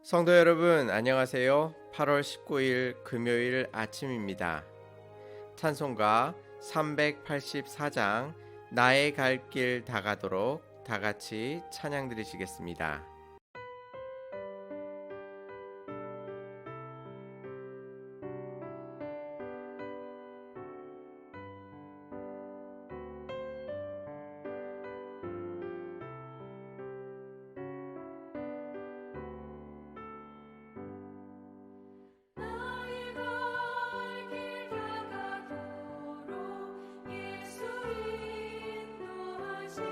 성도 여러분, 안녕하세요. 8월 19일 금요일 아침입니다. 찬송가 384장 나의 갈 길 다가도록 다 같이 찬양 드리시겠습니다. 나의 갈 길 다가도록 예수 인도하시니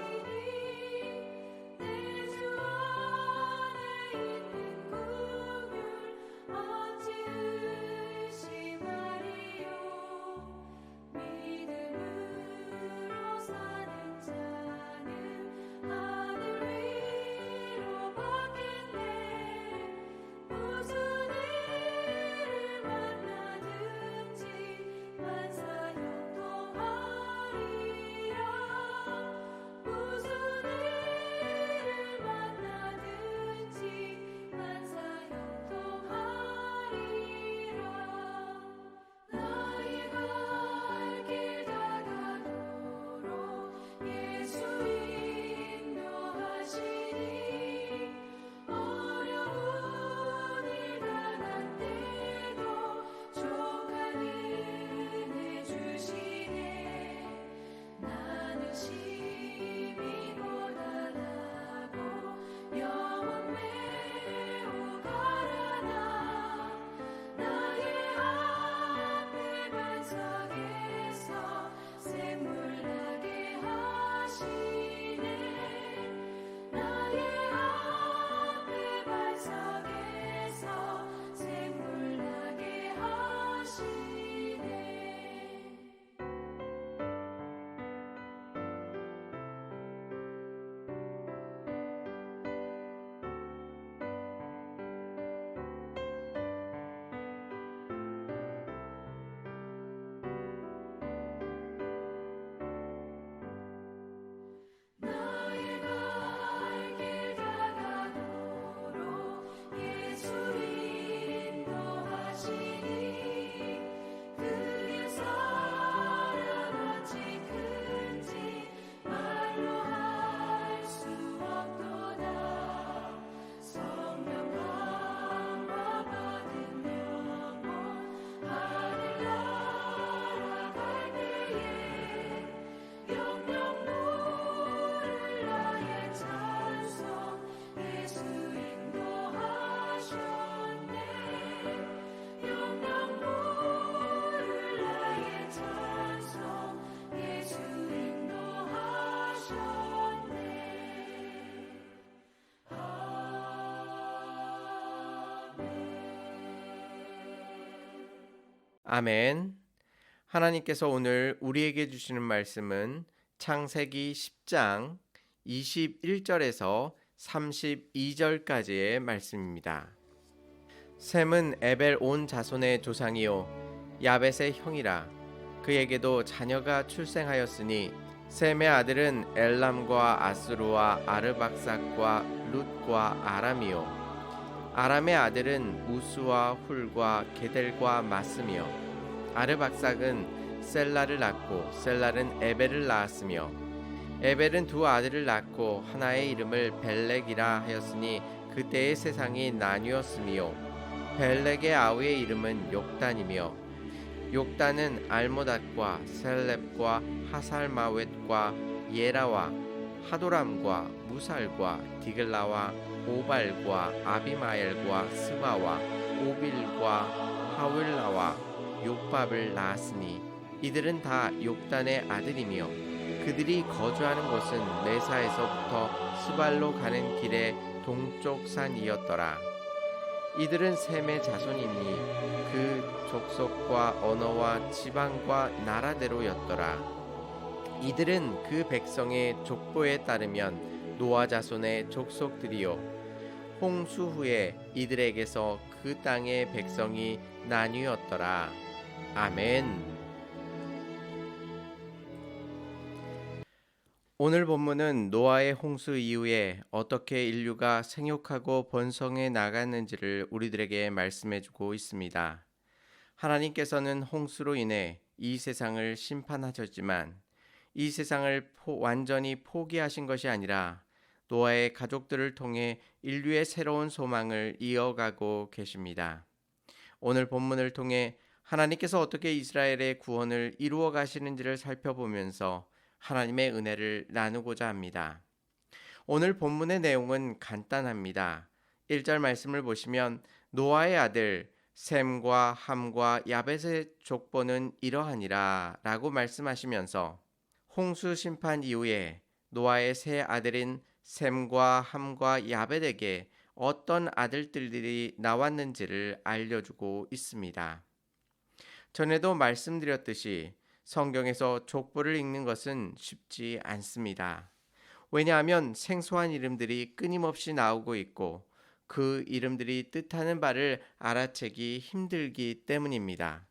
내 주 안에 있는 긍휼 어찌 의심하리요. 믿음으로 사는 자는 하늘 위로 받겠네. 무슨 일을 만나든지 만사 형통하리라. 무슨 일을 만나든지 만사 형통하리라. 나의 갈 길 다가도록 예수 인도하시니 어려운 일 당한 때도 족한 은혜 주시네. 나는 심히 고단하고 영혼 매우 가라나 나의 앞에 반석에서 샘물 나게 하시네. 나의 앞에 반석에서 샘물 나게 하시네. 나의 갈 길 다가도록 예수 인도하시니 그의 사랑 어찌 큰지 말로 할 수 없도다. 성령 강화 받은 영혼 하늘 날아갈 때에 영영 부를 나의 찬송 예수 인도하셨네. 영영 부를 나의 찬송 예수 인도하셨네. 아멘. 하나님께서 오늘 우리에게 주시는 말씀은 창세기 10장 21절에서 32절까지의 말씀입니다. 셈은 에벨 온 자손의 조상이요 야벳의 형이라. 그에게도 자녀가 출생하였으니 셈의 아들은 엘람과 아스루와 아르박삭과 룻과 아람이요 아람의 아들은 우스와 훌과 게델과 마스며 아르박삭은 셀라를 낳고 셀라는 에벨을 낳았으며 에벨은 두 아들을 낳고 하나의 이름을 벨렉이라 하였으니 그때의 세상이 나뉘었으며 벨렉의 아우의 이름은 욕단이며 욕단은 알모닷과 셀렙과 하살마웻과 예라와 하도람과 무살과 디글라와 오발과 아비마엘과 스마와 오빌과 하윌라와 욕밥을 낳았으니 이들은 다 욕단의 아들이며 그들이 거주하는 곳은 메사에서부터 스발로 가는 길의 동쪽 산이었더라. 이들은 셈의 자손이니 그 족속과 언어와 지방과 나라대로였더라. 이들은 그 백성의 족보에 따르면 노아 자손의 족속들이요 홍수 후에 이들에게서 그 땅의 백성이 나뉘었더라. 아멘. 오늘 본문은 노아의 홍수 이후에 어떻게 인류가 생육하고 번성해 나갔는지를 우리들에게 말씀해 주고 있습니다. 하나님께서는 홍수로 인해 이 세상을 심판하셨지만 이 세상을 완전히 포기하신 것이 아니라 노아의 가족들을 통해 인류의 새로운 소망을 이어가고 계십니다. 오늘 본문을 통해 하나님께서 어떻게 이스라엘의 구원을 이루어 가시는지를 살펴보면서 하나님의 은혜를 나누고자 합니다. 오늘 본문의 내용은 간단합니다. 1절 말씀을 보시면 노아의 아들 셈과 함과 야벳의 족보는 이러하니라 라고 말씀하시면서 홍수 심판 이후에 노아의 세 아들인 셈과 함과 야벳에게 어떤 아들들이 나왔는지를 알려주고 있습니다. 전에도 말씀드렸듯이 성경에서 족보를 읽는 것은 쉽지 않습니다. 왜냐하면 생소한 이름들이 끊임없이 나오고 있고 그 이름들이 뜻하는 바를 알아채기 힘들기 때문입니다.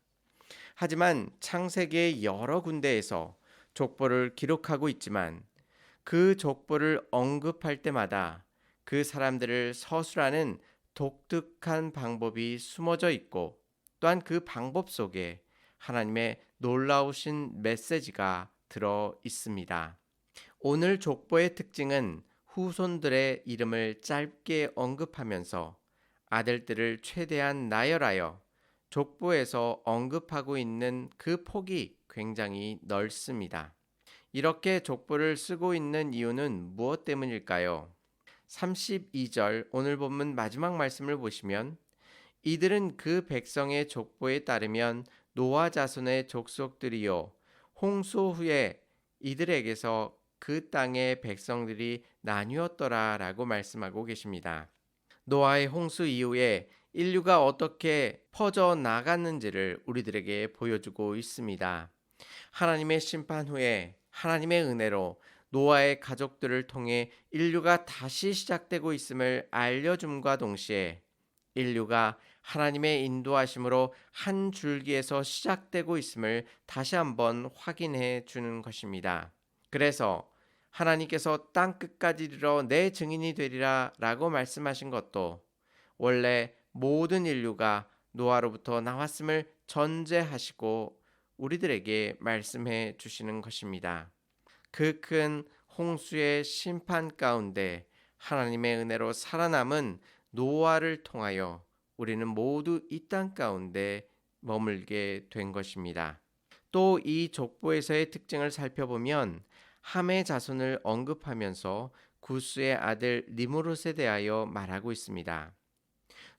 하지만 창세기의 여러 군데에서 족보를 기록하고 있지만 그 족보를 언급할 때마다 그 사람들을 서술하는 독특한 방법이 숨어져 있고 또한 그 방법 속에 하나님의 놀라우신 메시지가 들어 있습니다. 오늘 족보의 특징은 후손들의 이름을 짧게 언급하면서 아들들을 최대한 나열하여 족보에서 언급하고 있는 그 폭이 굉장히 넓습니다. 이렇게 족보를 쓰고 있는 이유는 무엇 때문일까요? 32절 오늘 본문 마지막 말씀을 보시면 이들은 그 백성의 족보에 따르면 노아 자손의 족속들이요 홍수 후에 이들에게서 그 땅의 백성들이 나뉘었더라라고 말씀하고 계십니다. 노아의 홍수 이후에 인류가 어떻게 퍼져 나갔는지를 우리들에게 보여주고 있습니다. 하나님의 심판 후에 하나님의 은혜로 노아의 가족들을 통해 인류가 다시 시작되고 있음을 알려줌과 동시에 인류가 하나님의 인도하심으로 한 줄기에서 시작되고 있음을 다시 한번 확인해 주는 것입니다. 그래서 하나님께서 땅 끝까지 이르러 내 증인이 되리라 라고 말씀하신 것도 원래 모든 인류가 노아로부터 나왔음을 전제하시고 우리들에게 말씀해 주시는 것입니다. 그 큰 홍수의 심판 가운데 하나님의 은혜로 살아남은 노아를 통하여 우리는 모두 이 땅 가운데 머물게 된 것입니다. 또 이 족보에서의 특징을 살펴보면 함의 자손을 언급하면서 구스의 아들 니므롯에 대하여 말하고 있습니다.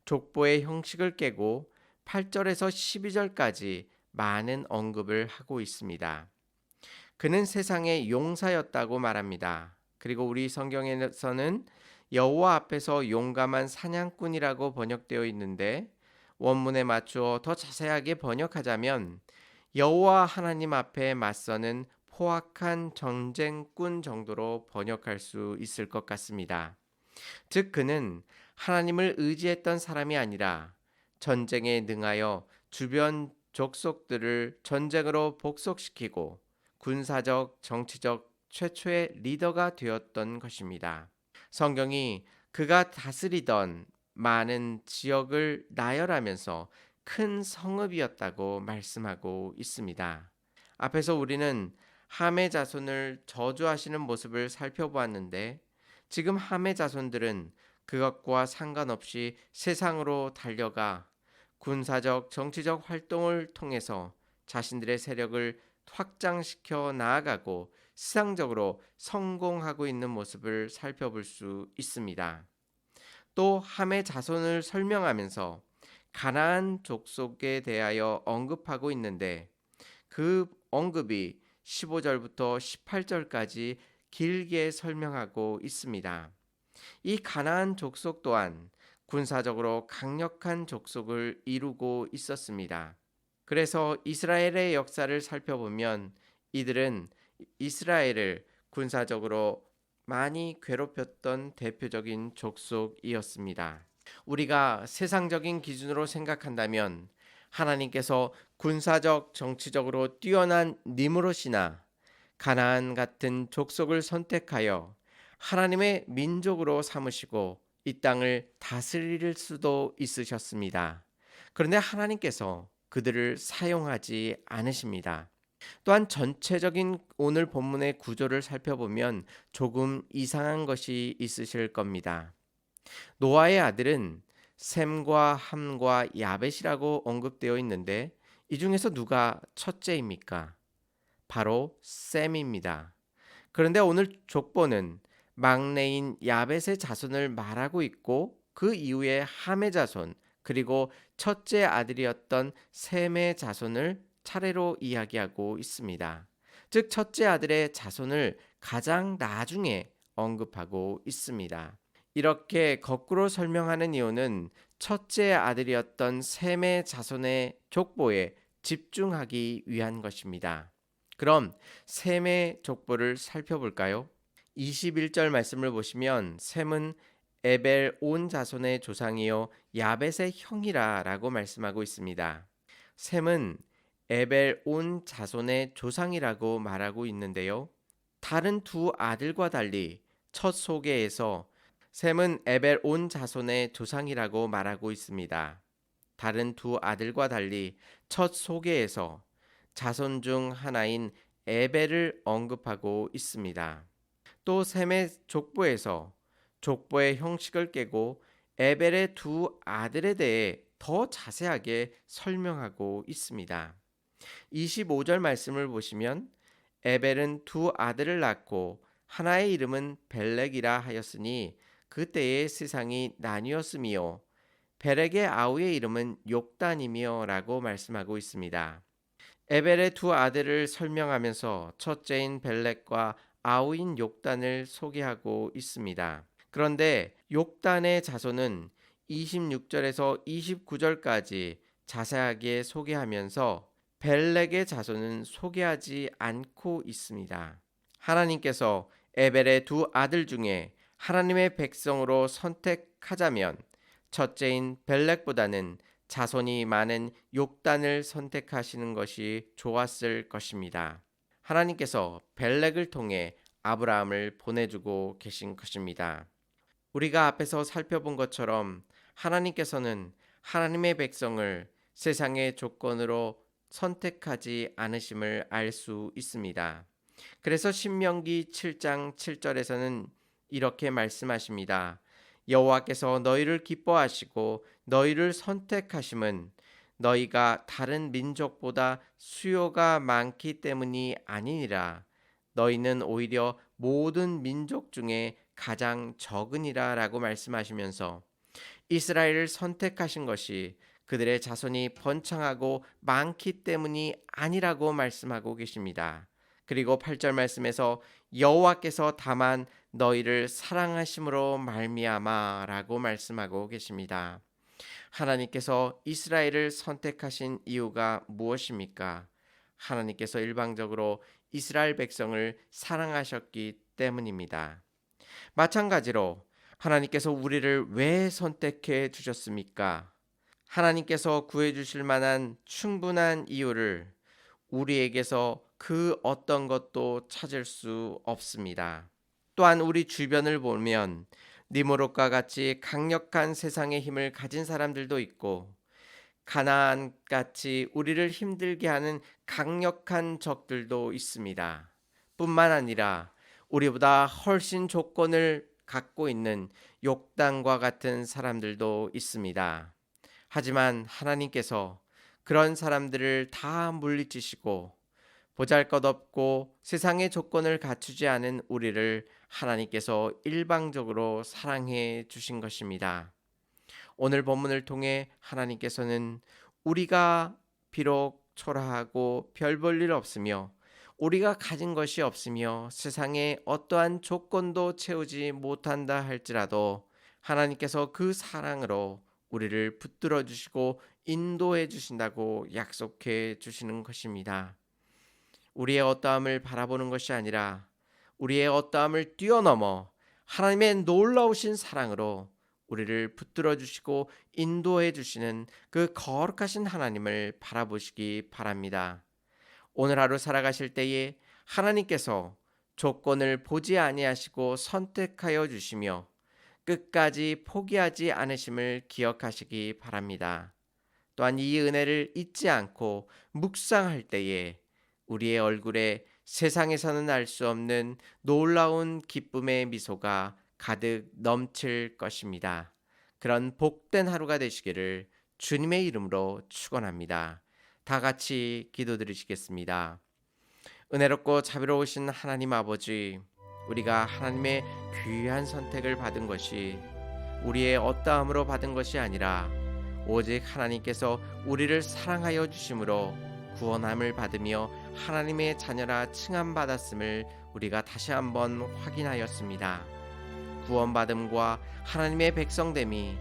족보의 형식을 깨고 8절에서 12절까지 많은 언급을 하고 있습니다. 그는 세상의 용사였다고 말합니다. 그리고 우리 성경에서는 여호와 앞에서 용감한 사냥꾼이라고 번역되어 있는데 원문에 맞추어 더 자세하게 번역하자면 여호와 하나님 앞에 맞서는 포악한 전쟁꾼 정도로 번역할 수 있을 것 같습니다. 즉 그는 하나님을 의지했던 사람이 아니라 전쟁에 능하여 주변 족속들을 전쟁으로 복속시키고 군사적, 정치적 최초의 리더가 되었던 것입니다. 성경이 그가 다스리던 많은 지역을 나열하면서 큰 성읍이었다고 말씀하고 있습니다. 앞에서 우리는 함의 자손을 저주하시는 모습을 살펴보았는데 지금 함의 자손들은 그것과 상관없이 세상으로 달려가 군사적, 정치적 활동을 통해서 자신들의 세력을 확장시켜 나아가고 시상적으로 성공하고 있는 모습을 살펴볼 수 있습니다. 또 함의 자손을 설명하면서 가나안 족속에 대하여 언급하고 있는데 그 언급이 15절부터 18절까지 길게 설명하고 있습니다. 이 가나안 족속 또한 군사적으로 강력한 족속을 이루고 있었습니다. 그래서 이스라엘의 역사를 살펴보면 이들은 이스라엘을 군사적으로 많이 괴롭혔던 대표적인 족속이었습니다. 우리가 세상적인 기준으로 생각한다면 하나님께서 군사적 정치적으로 뛰어난 니므롯이나 가나안 같은 족속을 선택하여 하나님의 민족으로 삼으시고 이 땅을 다스릴 수도 있으셨습니다. 그런데 하나님께서 그들을 사용하지 않으십니다. 또한 전체적인 오늘 본문의 구조를 살펴보면 조금 이상한 것이 있으실 겁니다. 노아의 아들은 셈과 함과 야벳이라고 언급되어 있는데 이 중에서 누가 첫째입니까? 바로 셈입니다. 그런데 오늘 족보는 막내인 야벳의 자손을 말하고 있고 그 이후에 함의 자손 그리고 첫째 아들이었던 셈의 자손을 차례로 이야기하고 있습니다. 즉 첫째 아들의 자손을 가장 나중에 언급하고 있습니다. 이렇게 거꾸로 설명하는 이유는 첫째 아들이었던 셈의 자손의 족보에 집중하기 위한 것입니다. 그럼 셈의 족보를 살펴볼까요? 21절 말씀을 보시면 셈은 에벨 온 자손의 조상이요 야벳의 형이라라고 말씀하고 있습니다. 셈은 에벨 온 자손의 조상이라고 말하고 있는데요. 다른 두 아들과 달리 첫 소개에서 셈은 에벨 온 자손의 조상이라고 말하고 있습니다. 다른 두 아들과 달리 첫 소개에서 자손 중 하나인 에벨을 언급하고 있습니다. 또 셈의 족보에서 족보의 형식을 깨고 에벨의 두 아들에 대해 더 자세하게 설명하고 있습니다. 25절 말씀을 보시면 에벨은 두 아들을 낳고 하나의 이름은 벨렉이라 하였으니 그때의 세상이 나뉘었으며 벨렉의 아우의 이름은 욕단이며 라고 말씀하고 있습니다. 에벨의 두 아들을 설명하면서 첫째인 벨렉과 아우인 욕단을 소개하고 있습니다. 그런데 욕단의 자손은 26절에서 29절까지 자세하게 소개하면서 벨렉의 자손은 소개하지 않고 있습니다. 하나님께서 에벨의 두 아들 중에 하나님의 백성으로 선택하자면 첫째인 벨렉보다는 자손이 많은 욕단을 선택하시는 것이 좋았을 것입니다. 하나님께서 벨렉을 통해 아브라함을 보내주고 계신 것입니다. 우리가 앞에서 살펴본 것처럼 하나님께서는 하나님의 백성을 세상의 조건으로 선택하지 않으심을 알 수 있습니다. 그래서 신명기 7장 7절에서는 이렇게 말씀하십니다. 여호와께서 너희를 기뻐하시고 너희를 선택하심은 너희가 다른 민족보다 수요가 많기 때문이 아니니라. 너희는 오히려 모든 민족 중에 가장 적으니라 라고 말씀하시면서 이스라엘을 선택하신 것이 그들의 자손이 번창하고 많기 때문이 아니라고 말씀하고 계십니다. 그리고 8절 말씀에서 여호와께서 다만 너희를 사랑하심으로 말미암아라고 말씀하고 계십니다. 하나님께서 이스라엘을 선택하신 이유가 무엇입니까? 하나님께서 일방적으로 이스라엘 백성을 사랑하셨기 때문입니다. 마찬가지로 하나님께서 우리를 왜 선택해 주셨습니까? 하나님께서 구해 주실 만한 충분한 이유를 우리에게서 그 어떤 것도 찾을 수 없습니다. 또한 우리 주변을 보면 니무롯과 같이 강력한 세상의 힘을 가진 사람들도 있고 가나안 같이 우리를 힘들게 하는 강력한 적들도 있습니다. 뿐만 아니라 우리보다 훨씬 조건을 갖고 있는 욕단과 같은 사람들도 있습니다. 하지만 하나님께서 그런 사람들을 다 물리치시고 보잘것없고 세상의 조건을 갖추지 않은 우리를 하나님께서 일방적으로 사랑해 주신 것입니다. 오늘 본문을 통해 하나님께서는 우리가 비록 초라하고 별 볼 일 없으며 우리가 가진 것이 없으며 세상에 어떠한 조건도 채우지 못한다 할지라도 하나님께서 그 사랑으로 우리를 붙들어 주시고 인도해 주신다고 약속해 주시는 것입니다. 우리의 어떠함을 바라보는 것이 아니라 우리의 어떠함을 뛰어넘어 하나님의 놀라우신 사랑으로 우리를 붙들어 주시고 인도해 주시는 그 거룩하신 하나님을 바라보시기 바랍니다. 오늘 하루 살아가실 때에 하나님께서 조건을 보지 아니하시고 선택하여 주시며 끝까지 포기하지 않으심을 기억하시기 바랍니다. 또한 이 은혜를 잊지 않고 묵상할 때에 우리의 얼굴에 세상에서는 알 수 없는 놀라운 기쁨의 미소가 가득 넘칠 것입니다. 그런 복된 하루가 되시기를 주님의 이름으로 축원합니다. 다 같이 기도드리시겠습니다. 은혜롭고 자비로우신 하나님 아버지, 우리가 하나님의 귀한 선택을 받은 것이 우리의 어떠함으로 받은 것이 아니라 오직 하나님께서 우리를 사랑하여 주심으로 구원함을 받으며 하나님의 자녀라 칭함받았음을 우리가 다시 한번 확인하였습니다. 구원받음과 하나님의 백성됨이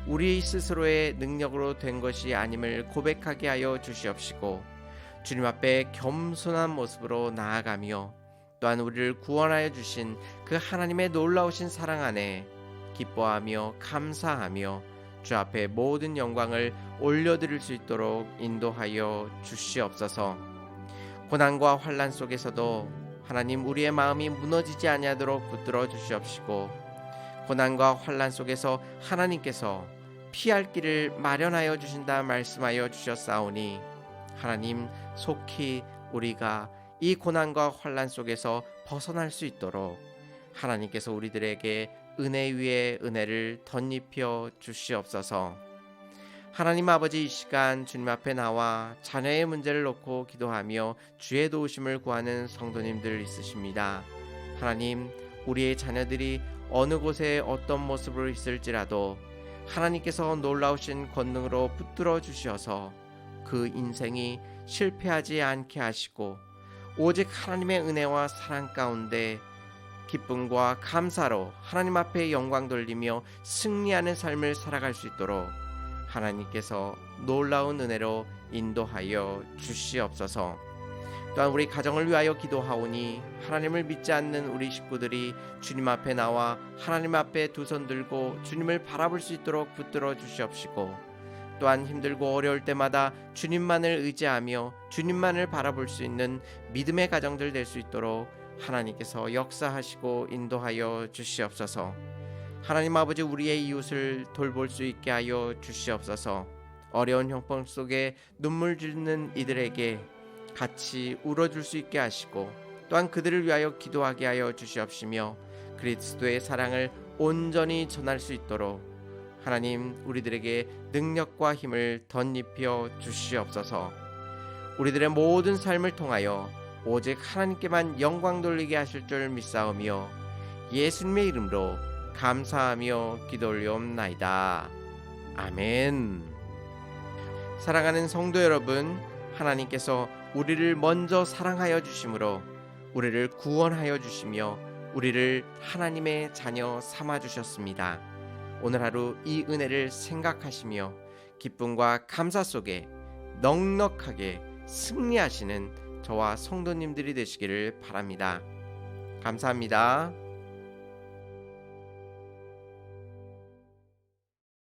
우리 스스로의 능력으로 된 것이 아님을 고백하게 하여 주시옵시고 주님 앞에 겸손한 모습으로 나아가며 또한 우리를 구원하여 주신 그 하나님의 놀라우신 사랑 안에 기뻐하며 감사하며 주 앞에 모든 영광을 올려드릴 수 있도록 인도하여 주시옵소서. 고난과 환난 속에서도 하나님 우리의 마음이 무너지지 아니하도록 붙들어 주시옵시고 고난과 환난 속에서 하나님께서 피할 길을 마련하여 주신다 말씀하여 주셨사오니 하나님 속히 우리가 이 고난과 환난 속에서 벗어날 수 있도록 하나님께서 우리들에게 은혜 위에 은혜를 덧입혀 주시옵소서. 하나님 아버지, 이 시간 주님 앞에 나와 자녀의 문제를 놓고 기도하며 주의 도우심을 구하는 성도님들 있으십니다. 하나님, 우리의 자녀들이 어느 곳에 어떤 모습으로 있을지라도 하나님께서 놀라우신 권능으로 붙들어 주셔서 그 인생이 실패하지 않게 하시고 오직 하나님의 은혜와 사랑 가운데 기쁨과 감사로 하나님 앞에 영광 돌리며 승리하는 삶을 살아갈 수 있도록 하나님께서 놀라운 은혜로 인도하여 주시옵소서. 또한 우리 가정을 위하여 기도하오니 하나님을 믿지 않는 우리 식구들이 주님 앞에 나와 하나님 앞에 두 손 들고 주님을 바라볼 수 있도록 붙들어 주시옵시고 또한 힘들고 어려울 때마다 주님만을 의지하며 주님만을 바라볼 수 있는 믿음의 가정들 될 수 있도록 하나님께서 역사하시고 인도하여 주시옵소서. 하나님 아버지, 우리의 이웃을 돌볼 수 있게 하여 주시옵소서. 어려운 형편 속에 눈물 짓는 이들에게 같이 울어줄 수 있게 하시고 또한 그들을 위하여 기도하게 하여 주시옵시며 그리스도의 사랑을 온전히 전할 수 있도록 하나님 우리들에게 능력과 힘을 덧입혀 주시옵소서. 우리들의 모든 삶을 통하여 오직 하나님께만 영광 돌리게 하실 줄 믿사오며 예수님의 이름으로 감사하며 기도 올리옵나이다. 아멘. 사랑하는 성도 여러분, 하나님께서 우리를 먼저 사랑하여 주심으로 우리를 구원하여 주시며 우리를 하나님의 자녀 삼아 주셨습니다. 오늘 하루 이 은혜를 생각하시며 기쁨과 감사 속에 넉넉하게 승리하시는 저와 성도님들이 되시기를 바랍니다. 감사합니다.